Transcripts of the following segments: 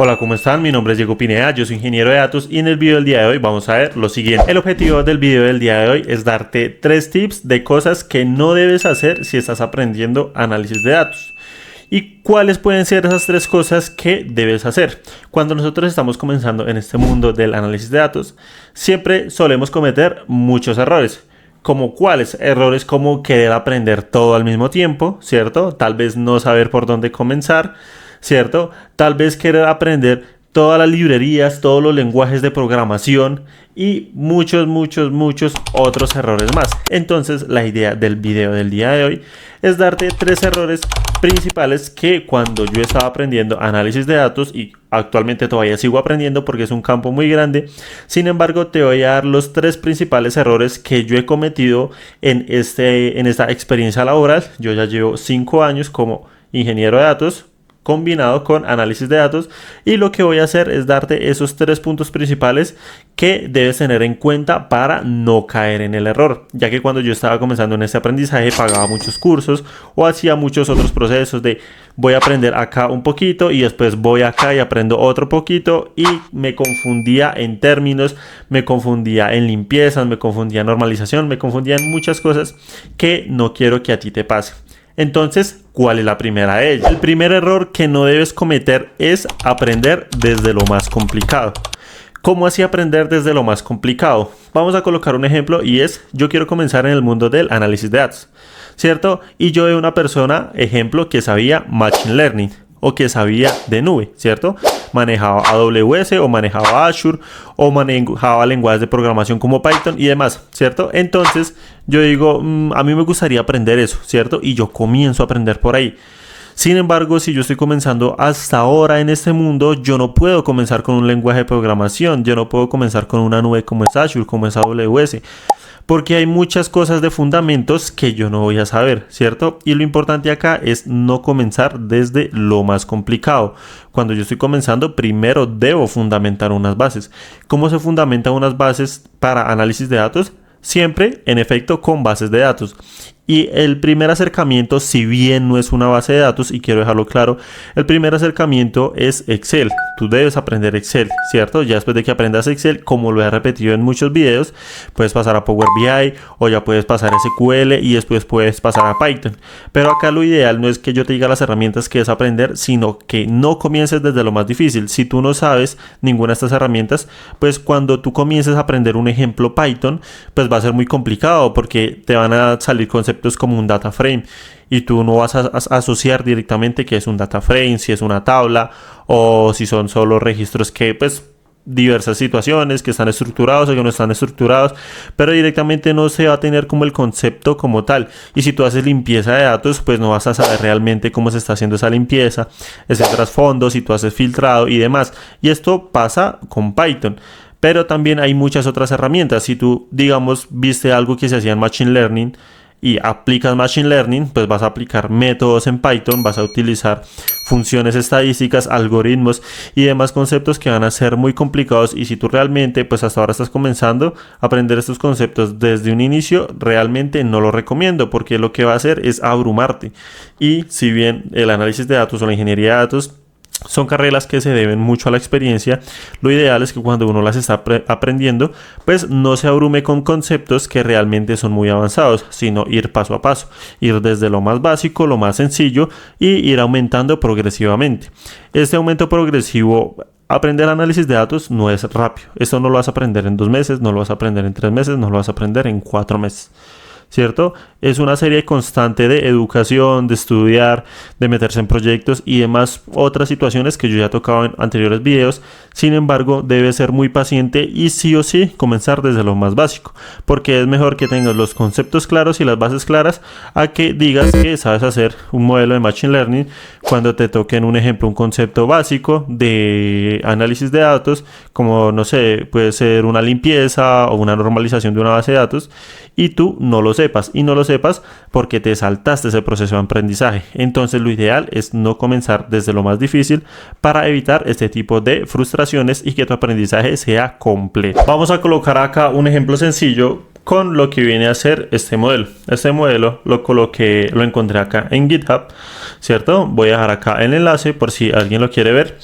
Hola, ¿cómo están? Mi nombre es Diego Pineda, yo soy ingeniero de datos y en el video del día de hoy vamos a ver lo siguiente. El objetivo del video del día de hoy es darte 3 tips de cosas que no debes hacer si estás aprendiendo análisis de datos. ¿Y cuáles pueden ser esas 3 cosas que debes hacer? Cuando nosotros estamos comenzando en este mundo del análisis de datos, siempre solemos cometer muchos errores. ¿Como cuáles? Errores como querer aprender todo al mismo tiempo, ¿cierto? Tal vez no saber por dónde comenzar, ¿cierto? Tal vez querer aprender todas las librerías, todos los lenguajes de programación y muchos otros errores más. Entonces, la idea del video del día de hoy es darte 3 errores principales que cuando yo estaba aprendiendo análisis de datos, y actualmente todavía sigo aprendiendo porque es un campo muy grande, sin embargo te voy a dar los 3 principales errores que yo he cometido en esta experiencia laboral. Yo ya llevo 5 años como ingeniero de datos combinado con análisis de datos, y lo que voy a hacer es darte esos 3 puntos principales que debes tener en cuenta para no caer en el error, ya que cuando yo estaba comenzando en este aprendizaje pagaba muchos cursos o hacía muchos otros procesos de voy a aprender acá un poquito y después voy acá y aprendo otro poquito, y me confundía en términos, me confundía en limpiezas, me confundía en normalización, me confundía en muchas cosas que no quiero que a ti te pase. Entonces, ¿cuál es la primera de ellas? El primer error que no debes cometer es aprender desde lo más complicado. ¿Cómo así aprender desde lo más complicado? Vamos a colocar un ejemplo, y es, yo quiero comenzar en el mundo del análisis de datos, ¿cierto? Y yo veo una persona, ejemplo, que sabía Machine Learning o que sabía de nube, ¿cierto? Manejaba AWS o manejaba Azure o manejaba lenguajes de programación como Python y demás, ¿cierto? Entonces yo digo, a mí me gustaría aprender eso, ¿cierto? Y yo comienzo a aprender por ahí. Sin embargo, si yo estoy comenzando hasta ahora en este mundo, yo no puedo comenzar con un lenguaje de programación, yo no puedo comenzar con una nube como es Azure, como es AWS, porque hay muchas cosas de fundamentos que yo no voy a saber, ¿cierto? Y lo importante acá es no comenzar desde lo más complicado. Cuando yo estoy comenzando, primero debo fundamentar unas bases. ¿Cómo se fundamentan unas bases para análisis de datos? Siempre, en efecto, con bases de datos. Y el primer acercamiento, si bien no es una base de datos, y quiero dejarlo claro, el primer acercamiento es Excel. Tú debes aprender Excel, ¿cierto? Ya después de que aprendas Excel, como lo he repetido en muchos videos, puedes pasar a Power BI o ya puedes pasar a SQL y después puedes pasar a Python. Pero acá lo ideal no es que yo te diga las herramientas que es aprender, sino que no comiences desde lo más difícil. Si tú no sabes ninguna de estas herramientas, pues cuando tú comiences a aprender un ejemplo Python, pues va a ser muy complicado porque te van a salir conceptos como un data frame y tú no vas a asociar directamente qué es un data frame, si es una tabla o si son solo registros que pues diversas situaciones que están estructurados o que no están estructurados, pero directamente no se va a tener como el concepto como tal. Y si tú haces limpieza de datos, pues no vas a saber realmente cómo se está haciendo esa limpieza, ese trasfondo, si tú haces filtrado y demás. Y esto pasa con Python. Pero también hay muchas otras herramientas. Si tú, digamos, viste algo que se hacía en Machine Learning y aplicas Machine Learning, pues vas a aplicar métodos en Python, vas a utilizar funciones estadísticas, algoritmos y demás conceptos que van a ser muy complicados. Y si tú realmente, pues hasta ahora estás comenzando a aprender estos conceptos desde un inicio, realmente no lo recomiendo, porque lo que va a hacer es abrumarte. Y si bien el análisis de datos o la ingeniería de datos son carreras que se deben mucho a la experiencia, lo ideal es que cuando uno las está aprendiendo, pues no se abrume con conceptos que realmente son muy avanzados, sino ir paso a paso, ir desde lo más básico, lo más sencillo, y ir aumentando progresivamente. Este aumento progresivo, aprender análisis de datos no es rápido. Esto no lo vas a aprender en 2 meses, no lo vas a aprender en 3 meses, no lo vas a aprender en 4 meses. ¿Cierto? Es una serie constante de educación, de estudiar, de meterse en proyectos y demás otras situaciones que yo ya he tocado en anteriores videos. Sin embargo, debes ser muy paciente y sí o sí comenzar desde lo más básico, porque es mejor que tengas los conceptos claros y las bases claras a que digas que sabes hacer un modelo de Machine Learning cuando te toque en un ejemplo un concepto básico de análisis de datos, como no sé, puede ser una limpieza o una normalización de una base de datos, y tú no lo sepas, y no lo sepas porque te saltaste ese proceso de aprendizaje. Entonces lo ideal es no comenzar desde lo más difícil para evitar este tipo de frustraciones y que tu aprendizaje sea completo. Vamos a colocar acá un ejemplo sencillo con lo que viene a ser este modelo. Este modelo lo encontré acá en GitHub, ¿cierto? Voy a dejar acá el enlace por si alguien lo quiere ver.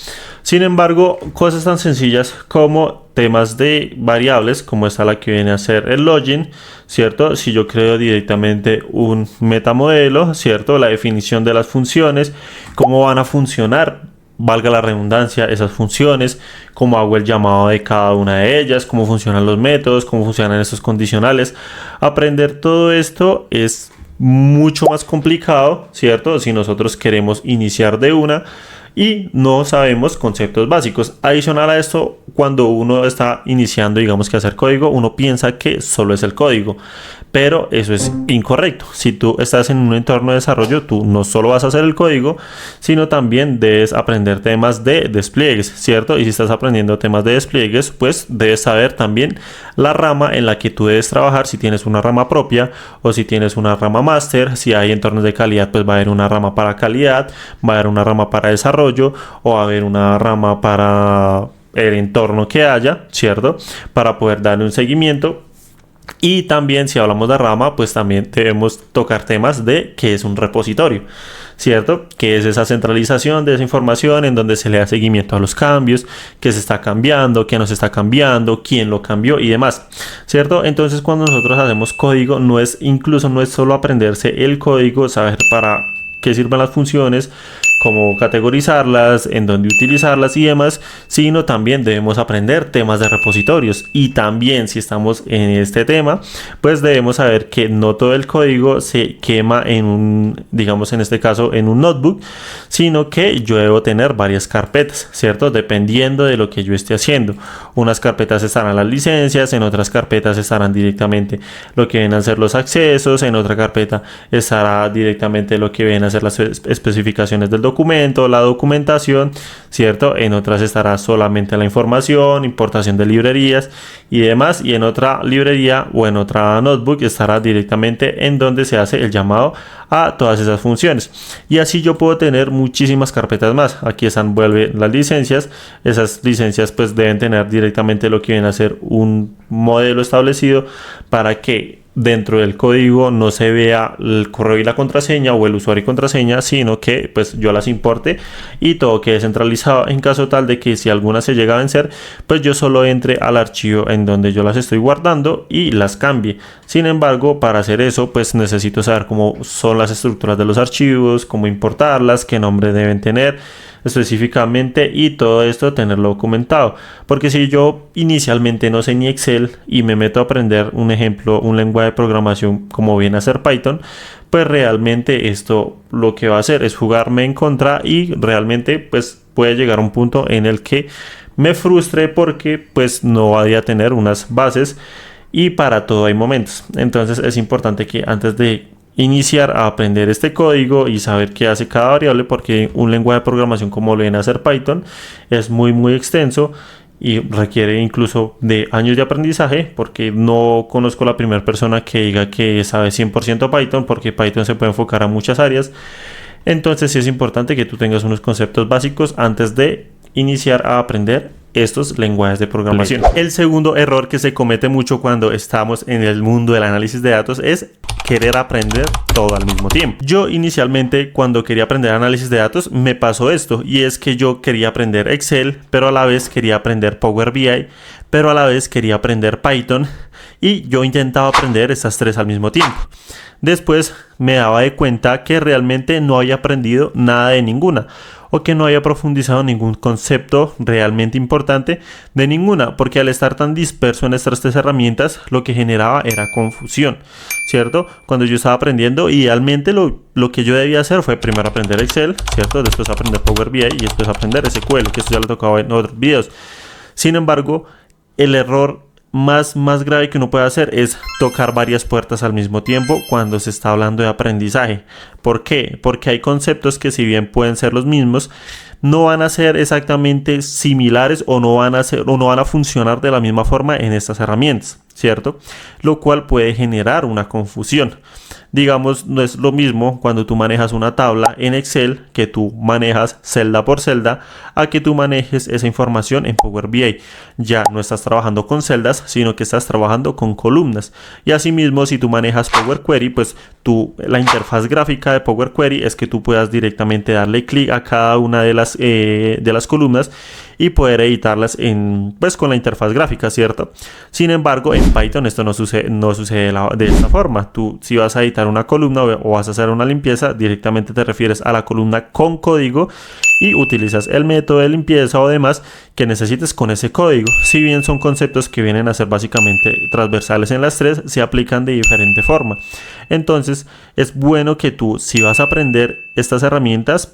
Sin embargo, cosas tan sencillas como temas de variables, como esta la que viene a ser el login, ¿cierto? Si yo creo directamente un metamodelo, ¿cierto? La definición de las funciones, cómo van a funcionar, valga la redundancia, esas funciones, cómo hago el llamado de cada una de ellas, cómo funcionan los métodos, cómo funcionan estos condicionales. Aprender todo esto es mucho más complicado, ¿cierto? Si nosotros queremos iniciar de una y no sabemos conceptos básicos. Adicional a esto, cuando uno está iniciando, digamos que hacer código, uno piensa que solo es el código, pero eso es incorrecto. Si tú estás en un entorno de desarrollo, tú no solo vas a hacer el código, sino también debes aprender temas de despliegues, ¿cierto? Y si estás aprendiendo temas de despliegues, pues debes saber también la rama en la que tú debes trabajar, si tienes una rama propia o si tienes una rama máster. Si hay entornos de calidad, pues va a haber una rama para calidad, va a haber una rama para desarrollo o va a haber una rama para el entorno que haya, ¿cierto? Para poder darle un seguimiento. Y también, si hablamos de rama, pues también debemos tocar temas de qué es un repositorio, ¿cierto? Que es esa centralización de esa información en donde se le da seguimiento a los cambios, qué se está cambiando, qué no se está cambiando, quién lo cambió y demás, ¿cierto? Entonces, cuando nosotros hacemos código, no es solo aprenderse el código, saber para qué sirven las funciones, cómo categorizarlas, en dónde utilizarlas y demás, sino también debemos aprender temas de repositorios. Y también, si estamos en este tema, pues debemos saber que no todo el código se quema en un, digamos en este caso, en un notebook, sino que yo debo tener varias carpetas, ¿cierto? Dependiendo de lo que yo esté haciendo. Unas carpetas estarán las licencias, en otras carpetas estarán directamente lo que vienen a ser los accesos, en otra carpeta estará directamente lo que vienen a ser las especificaciones del documento, la documentación, ¿cierto? En otras estará solamente la información, importación de librerías y demás, y en otra librería o en otra notebook estará directamente en donde se hace el llamado a todas esas funciones. Y así yo puedo tener muchísimas carpetas más. Aquí están, vuelve las licencias. Esas licencias pues deben tener directamente lo que viene a ser un modelo establecido para que dentro del código no se vea el correo y la contraseña o el usuario y contraseña, sino que pues yo las importe y todo quede centralizado, en caso tal de que si alguna se llega a vencer, pues yo solo entre al archivo en donde yo las estoy guardando y las cambie. Sin embargo, para hacer eso pues necesito saber cómo son las estructuras de los archivos, cómo importarlas, qué nombre deben tener específicamente y todo esto tenerlo documentado, porque si yo inicialmente no sé ni Excel y me meto a aprender un ejemplo, un lenguaje de programación como viene a ser Python, pues realmente esto lo que va a hacer es jugarme en contra y realmente pues puede llegar a un punto en el que me frustre porque pues no vaya a tener unas bases y para todo hay momentos. Entonces es importante que antes de iniciar a aprender este código y saber qué hace cada variable, porque un lenguaje de programación como lo viene a hacer Python es muy extenso y requiere incluso de años de aprendizaje, porque no conozco la primera persona que diga que sabe 100% Python, porque Python se puede enfocar a muchas áreas. Entonces sí es importante que tú tengas unos conceptos básicos antes de iniciar a aprender estos lenguajes de programación. El segundo error que se comete mucho cuando estamos en el mundo del análisis de datos es querer aprender todo al mismo tiempo. Yo inicialmente cuando quería aprender análisis de datos me pasó esto, y es que yo quería aprender Excel, pero a la vez quería aprender Power BI, pero a la vez quería aprender Python, y yo intentaba aprender estas tres al mismo tiempo. Después me daba de cuenta que realmente no había aprendido nada de ninguna, o que no había profundizado ningún concepto realmente importante de ninguna, porque al estar tan disperso en estas tres herramientas lo que generaba era confusión, ¿cierto? Cuando yo estaba aprendiendo, idealmente lo que yo debía hacer fue primero aprender Excel, ¿cierto? Después aprender Power BI y después aprender SQL, que esto ya lo tocaba en otros videos. Sin embargo, el error más grave que uno puede hacer es tocar varias puertas al mismo tiempo cuando se está hablando de aprendizaje. ¿Por qué? Porque hay conceptos que, si bien pueden ser los mismos, no van a ser exactamente similares o no van a funcionar de la misma forma en estas herramientas, ¿cierto? Lo cual puede generar una confusión. Digamos, no es lo mismo cuando tú manejas una tabla en Excel, que tú manejas celda por celda, a que tú manejes esa información en Power BI. Ya no estás trabajando con celdas, sino que estás trabajando con columnas. Y asimismo, si tú manejas Power Query, pues la interfaz gráfica de Power Query es que tú puedas directamente darle clic a cada una de las columnas y poder editarlas pues con la interfaz gráfica, ¿cierto? Sin embargo, en Python esto no sucede de esta forma. Tú, si vas a editar una columna o vas a hacer una limpieza, directamente te refieres a la columna con código y utilizas el método de limpieza o demás que necesites con ese código. Si bien son conceptos que vienen a ser básicamente transversales en las tres, se aplican de diferente forma. Entonces, es bueno que tú, si vas a aprender estas herramientas,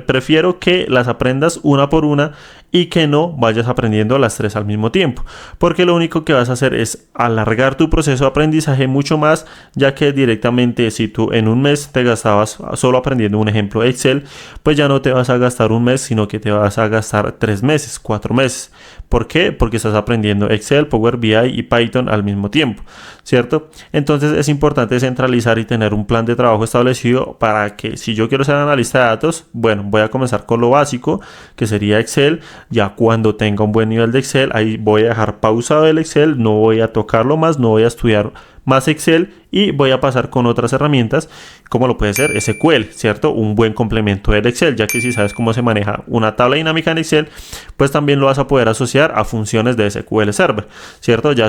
prefiero que las aprendas una por una y que no vayas aprendiendo las tres al mismo tiempo, porque lo único que vas a hacer es alargar tu proceso de aprendizaje mucho más, ya que directamente si tú en un mes te gastabas solo aprendiendo un ejemplo de Excel, pues ya no te vas a gastar un mes, sino que te vas a gastar 3 meses, 4 meses. ¿Por qué? Porque estás aprendiendo Excel, Power BI y Python al mismo tiempo, ¿cierto? Entonces es importante centralizar y tener un plan de trabajo establecido para que si yo quiero ser analista de datos, bueno, voy a comenzar con lo básico, que sería Excel. Ya cuando tenga un buen nivel de Excel, ahí voy a dejar pausado el Excel, no voy a tocarlo más, no voy a estudiar más Excel y voy a pasar con otras herramientas como lo puede ser SQL, ¿cierto? Un buen complemento del Excel, ya que si sabes cómo se maneja una tabla dinámica en Excel, pues también lo vas a poder asociar a funciones de SQL Server, ¿cierto? Ya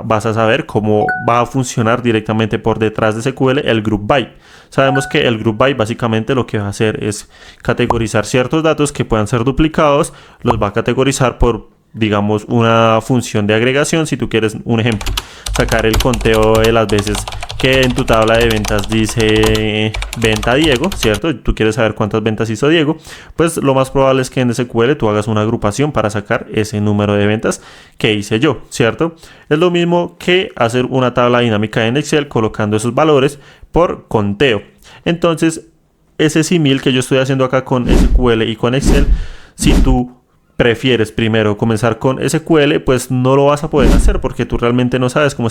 vas a saber cómo va a funcionar directamente por detrás de SQL el Group By. Sabemos que el Group By básicamente lo que va a hacer es categorizar ciertos datos que puedan ser duplicados, los va a categorizar por, digamos, una función de agregación. Si tú quieres, un ejemplo, sacar el conteo de las veces que en tu tabla de ventas dice venta Diego, ¿cierto? Tú quieres saber cuántas ventas hizo Diego, pues lo más probable es que en SQL tú hagas una agrupación para sacar ese número de ventas que hice yo, ¿cierto? Es lo mismo que hacer una tabla dinámica en Excel colocando esos valores por conteo. Entonces, ese símil que yo estoy haciendo acá con SQL y con Excel, si tú prefieres primero comenzar con SQL, pues no lo vas a poder hacer porque tú realmente no sabes cómo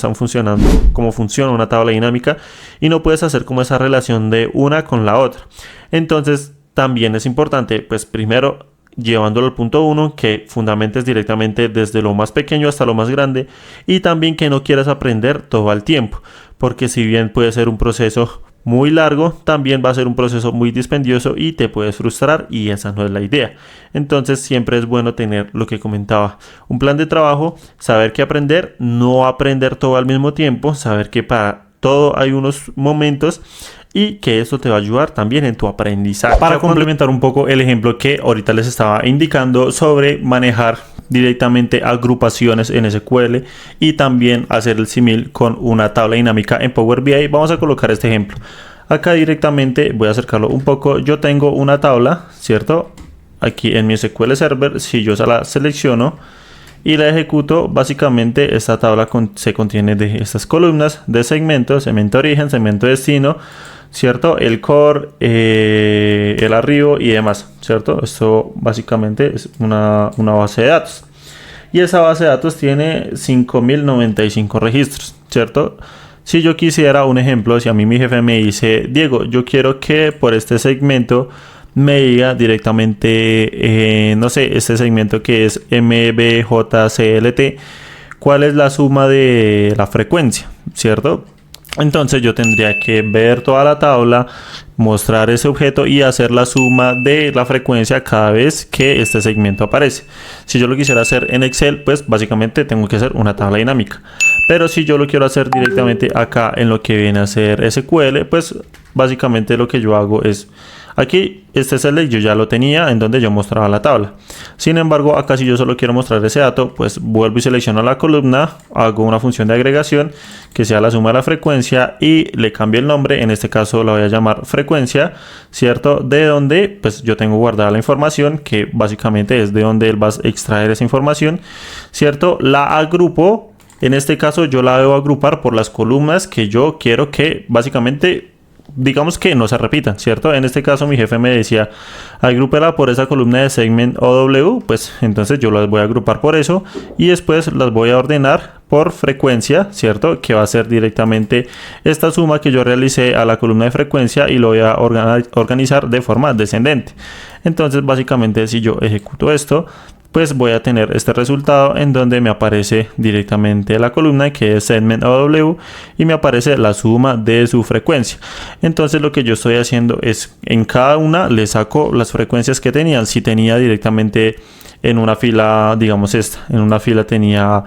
cómo funciona una tabla dinámica y no puedes hacer como esa relación de una con la otra. Entonces, también es importante, pues primero llevándolo al punto 1, que fundamentes directamente desde lo más pequeño hasta lo más grande y también que no quieras aprender todo al tiempo, porque si bien puede ser un proceso muy largo, también va a ser un proceso muy dispendioso y te puedes frustrar y esa no es la idea. Entonces siempre es bueno tener lo que comentaba, un plan de trabajo, saber qué aprender, no aprender todo al mismo tiempo, saber que para todo hay unos momentos y que esto te va a ayudar también en tu aprendizaje. Para complementar un poco el ejemplo que ahorita les estaba indicando sobre manejar directamente agrupaciones en SQL y también hacer el símil con una tabla dinámica en Power BI, vamos a colocar este ejemplo. Acá directamente voy a acercarlo un poco. Yo tengo una tabla, ¿cierto? Aquí en mi SQL Server, si yo la selecciono y la ejecuto, básicamente esta tabla se contiene de estas columnas de segmentos, segmento origen, segmento destino, ¿cierto? El core, el arribo y demás, ¿cierto? Esto básicamente es una base de datos. Y esa base de datos tiene 5095 registros, ¿cierto? Si yo quisiera un ejemplo, si a mí mi jefe me dice, Diego, yo quiero que por este segmento me diga directamente, no sé, este segmento que es MBJCLT, cuál es la suma de la frecuencia, ¿cierto? Entonces yo tendría que ver toda la tabla, mostrar ese objeto y hacer la suma de la frecuencia cada vez que este segmento aparece. Si yo lo quisiera hacer en Excel, pues básicamente tengo que hacer una tabla dinámica. Pero si yo lo quiero hacer directamente acá en lo que viene a ser SQL, pues básicamente lo que yo hago es... Aquí este select yo ya lo tenía en donde yo mostraba la tabla. Sin embargo, acá si yo solo quiero mostrar ese dato, pues vuelvo y selecciono la columna, hago una función de agregación que sea la suma de la frecuencia y le cambio el nombre. En este caso la voy a llamar frecuencia, ¿cierto? De donde pues yo tengo guardada la información, que básicamente es de donde él va a extraer esa información, ¿cierto? La agrupo. En este caso yo la debo agrupar por las columnas que yo quiero que básicamente... digamos que no se repitan, ¿cierto? En este caso mi jefe me decía, agrúpela por esa columna de segment OW, pues entonces yo las voy a agrupar por eso y después las voy a ordenar por frecuencia, ¿cierto? Que va a ser directamente esta suma que yo realicé a la columna de frecuencia y lo voy a organizar de forma descendente. Entonces básicamente si yo ejecuto esto, pues voy a tener este resultado en donde me aparece directamente la columna que es segment OW y me aparece la suma de su frecuencia. Entonces lo que yo estoy haciendo es en cada una le saco las frecuencias que tenían. Si tenía directamente en una fila, digamos esta, en una fila tenía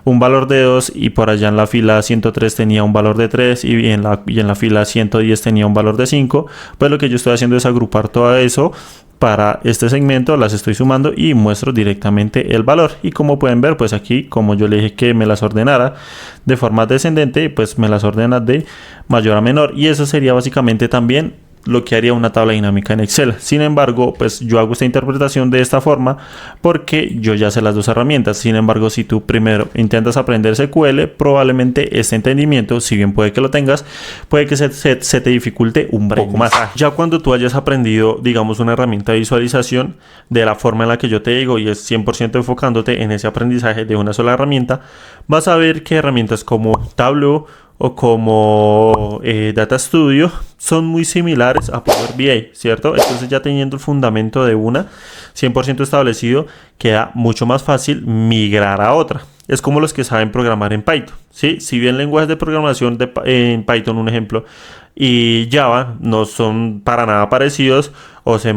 un valor de 2 y por allá en la fila 103 tenía un valor de 3 y en la fila 110 tenía un valor de 5, pues lo que yo estoy haciendo es agrupar todo eso para este segmento, las estoy sumando y muestro directamente el valor. Y como pueden ver, pues aquí, como yo le dije que me las ordenara de forma descendente, pues me las ordena de mayor a menor. Y eso sería básicamente también lo que haría una tabla dinámica en Excel. Sin embargo, pues yo hago esta interpretación de esta forma porque yo ya sé las dos herramientas. Sin embargo, si tú primero intentas aprender SQL, probablemente este entendimiento, si bien puede que lo tengas, puede que se te dificulte un poco más. Ya cuando tú hayas aprendido, digamos, una herramienta de visualización de la forma en la que yo te digo y es 100% enfocándote en ese aprendizaje de una sola herramienta, vas a ver que herramientas como Tableau o como Data Studio son muy similares a Power BI, ¿cierto? Entonces ya teniendo el fundamento de una 100% establecido, queda mucho más fácil migrar a otra. Es como los que saben programar en Python, ¿sí? Si bien lenguajes de programación en Python, un ejemplo, y Java no son para nada parecidos, o C++,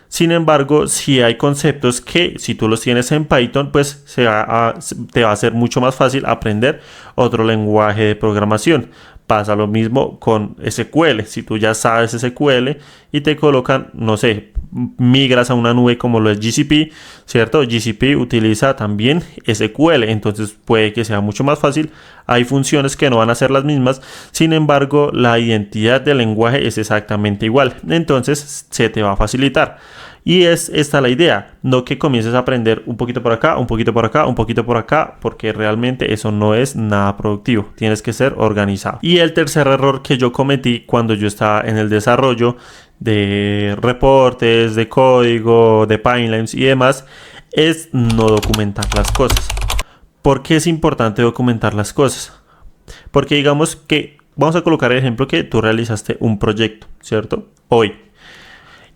sin embargo, si hay conceptos que si tú los tienes en Python, pues te va a ser mucho más fácil aprender otro lenguaje de programación. Pasa lo mismo con SQL. Si tú ya sabes SQL y te colocan, no sé, migras a una nube como lo es GCP, ¿cierto? GCP utiliza también SQL, entonces puede que sea mucho más fácil. Hay funciones que no van a ser las mismas, sin embargo, la identidad del lenguaje es exactamente igual, entonces se te va a facilitar. Y es esta la idea, no que comiences a aprender un poquito por acá, un poquito por acá, un poquito por acá, porque realmente eso no es nada productivo. Tienes que ser organizado. Y el tercer error que yo cometí cuando yo estaba en el desarrollo de reportes, de código, de pipelines y demás, es no documentar las cosas. ¿Por qué es importante documentar las cosas? Porque digamos que, vamos a colocar el ejemplo que tú realizaste un proyecto, ¿cierto? Hoy.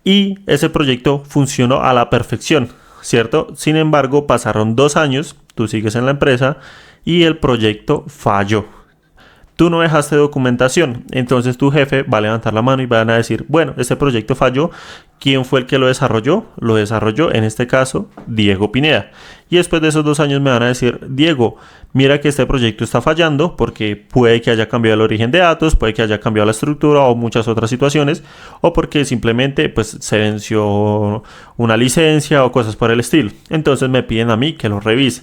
Y ese proyecto funcionó a la perfección, ¿cierto? Sin embargo, pasaron 2 años, tú sigues en la empresa y el proyecto falló. Tú no dejaste documentación, entonces tu jefe va a levantar la mano y van a decir, bueno, este proyecto falló, ¿quién fue el que lo desarrolló? Lo desarrolló, en este caso, Diego Pineda. Y después de esos 2 años me van a decir, Diego, mira que este proyecto está fallando porque puede que haya cambiado el origen de datos, puede que haya cambiado la estructura o muchas otras situaciones, o porque simplemente pues se venció una licencia o cosas por el estilo. Entonces me piden a mí que lo revise.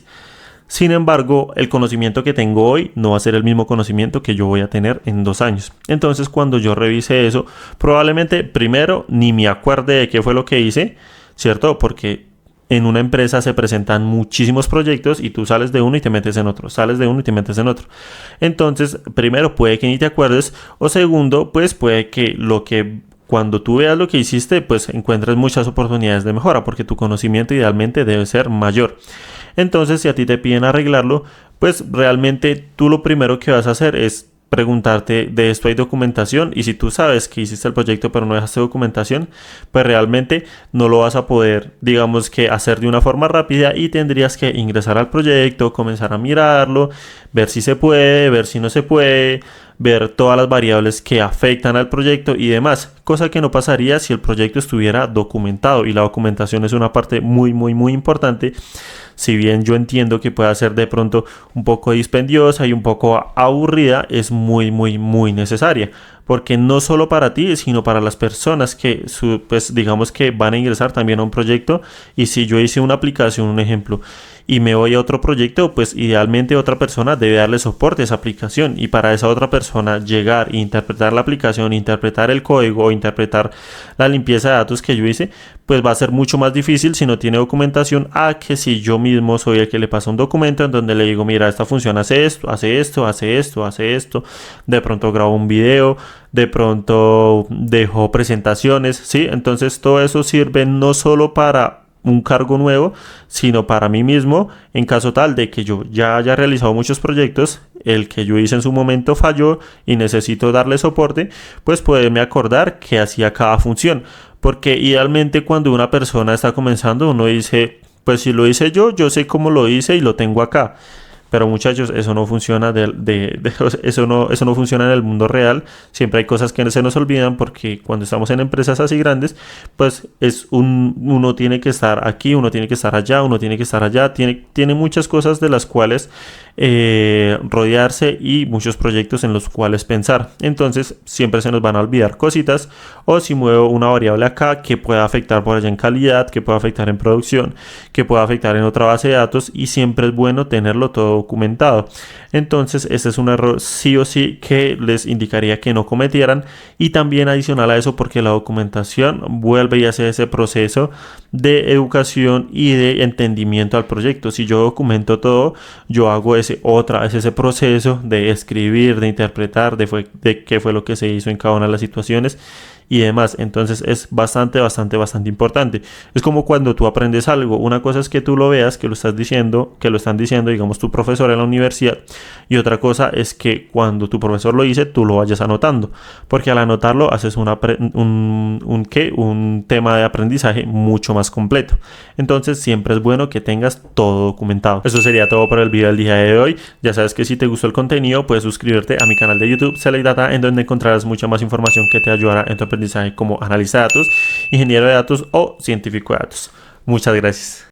Sin embargo, el conocimiento que tengo hoy no va a ser el mismo conocimiento que yo voy a tener en 2 años. Entonces, cuando yo revise eso, probablemente primero ni me acuerde de qué fue lo que hice, ¿cierto? Porque en una empresa se presentan muchísimos proyectos y tú sales de uno y te metes en otro, sales de uno y te metes en otro. Entonces, primero puede que ni te acuerdes, o segundo, pues puede que cuando tú veas lo que hiciste, pues encuentres muchas oportunidades de mejora, porque tu conocimiento idealmente debe ser mayor. Entonces, si a ti te piden arreglarlo, pues realmente tú lo primero que vas a hacer es preguntarte, ¿de esto hay documentación? Y si tú sabes que hiciste el proyecto pero no dejaste documentación, pues realmente no lo vas a poder, digamos que hacer de una forma rápida y tendrías que ingresar al proyecto, comenzar a mirarlo, ver si se puede, ver si no se puede, ver todas las variables que afectan al proyecto y demás, cosa que no pasaría si el proyecto estuviera documentado, y la documentación es una parte muy importante. Si bien yo entiendo que pueda ser de pronto un poco dispendiosa y un poco aburrida, es muy necesaria, porque no solo para ti, sino para las personas que pues digamos que van a ingresar también a un proyecto. Y si yo hice una aplicación, un ejemplo, y me voy a otro proyecto, pues idealmente otra persona debe darle soporte a esa aplicación, y para esa otra persona llegar e interpretar la aplicación, interpretar el código o interpretar la limpieza de datos que yo hice, pues va a ser mucho más difícil si no tiene documentación, a que si yo mismo soy el que le pasa un documento en donde le digo, mira, esta función hace esto, hace esto, hace esto, hace esto, de pronto grabo un video, de pronto dejo presentaciones, ¿sí? Entonces todo eso sirve no solo para un cargo nuevo, sino para mí mismo, en caso tal de que yo ya haya realizado muchos proyectos, el que yo hice en su momento falló y necesito darle soporte, pues poderme acordar que hacía cada función. Porque idealmente cuando una persona está comenzando, uno dice, pues si lo hice yo sé cómo lo hice y lo tengo acá. Pero muchachos, eso no funciona eso no funciona en el mundo real. Siempre hay cosas que se nos olvidan porque cuando estamos en empresas así grandes, pues uno tiene que estar aquí, uno tiene que estar allá, uno tiene que estar allá, tiene muchas cosas de las cuales rodearse y muchos proyectos en los cuales pensar. Entonces siempre se nos van a olvidar cositas, o si muevo una variable acá que pueda afectar por allá en calidad, que pueda afectar en producción, que pueda afectar en otra base de datos, y siempre es bueno tenerlo todo documentado. Entonces este es un error sí o sí que les indicaría que no cometieran, y también adicional a eso porque la documentación vuelve y hace ese proceso de educación y de entendimiento al proyecto. Si yo documento todo, yo hago ese proceso de escribir, de interpretar, de qué fue lo que se hizo en cada una de las situaciones y demás. Entonces es bastante importante. Es como cuando tú aprendes algo. Una cosa es que tú lo veas, que lo están diciendo, digamos, tu profesor en la universidad, y otra cosa es que cuando tu profesor lo dice, tú lo vayas anotando, porque al anotarlo haces un tema de aprendizaje mucho más completo. Entonces siempre es bueno que tengas todo documentado. Eso sería todo por el video del día de hoy. Ya sabes que si te gustó el contenido, puedes suscribirte a mi canal de YouTube Select Data, en donde encontrarás mucha más información que te ayudará en tu aprendizaje como analista de datos, ingeniero de datos o científico de datos. Muchas gracias.